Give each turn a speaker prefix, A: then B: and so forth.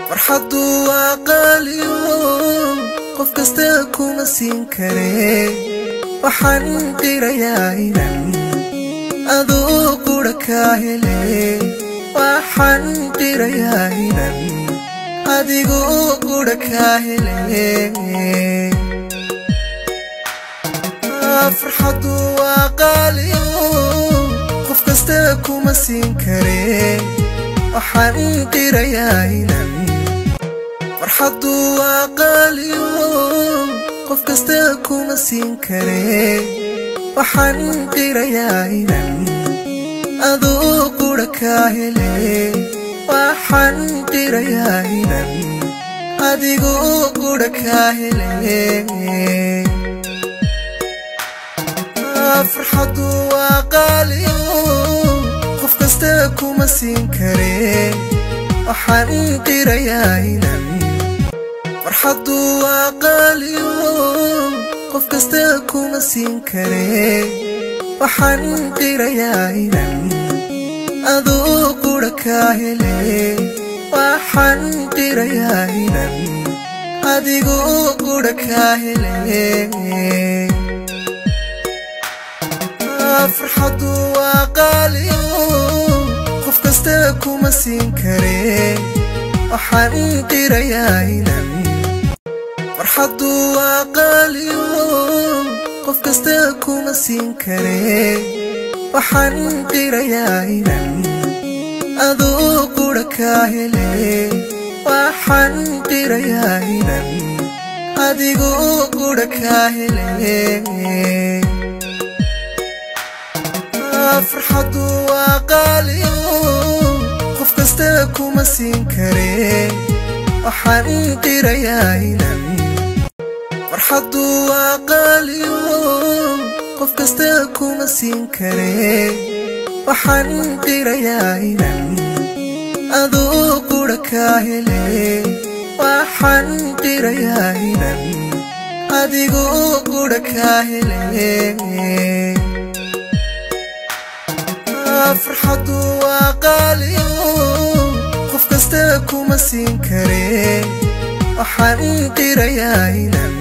A: farxadu waa qaaliyo qof kasta kuma siin kare waxaan qirayaa inaan adoo qura ka hele waxaan qirayaa inaan adigoo qura ka hele farxadu waa qaaliyo qof kasta kuma siin kare waxaan qirayaa inaan farxadu waa qaaliyo qof kasta kuma siin kare waxaan qirayaa inaan adoo qura ka hele waxaan qirayaa inaan adigoo qura ka hele farxadu waa qaaliyo qof kasta kuma siin kare waxaan qirayaa inaan farxadu waa qaaliyo qof kasta kuma siin kare waxaan qirayaa inaan adoo qura ka hele waxaan qirayaa inaan adigoo qura ka hele farxadu waa qaaliyo qof kasta kuma siin kare waxaan qirayaa inaan farxadu waa qaaliyo qof kasta kuma siin kare waxaan qirayaa inaan adoo qura ka hele waxaan qirayaa inaan adigoo qura ka hele farxadu waa qaaliyo qof kasta kuma siin kare waxaan qirayaa inaan farxadu waa qaaliyo qof kasta kuma siin kare waxaan qirayaa inaan adoo qura ka hele waxaan qirayaa inaan adigoo qura ka hele farxadu waa qaaliyo qof kasta kuma siin kare waxaan qirayaa inaan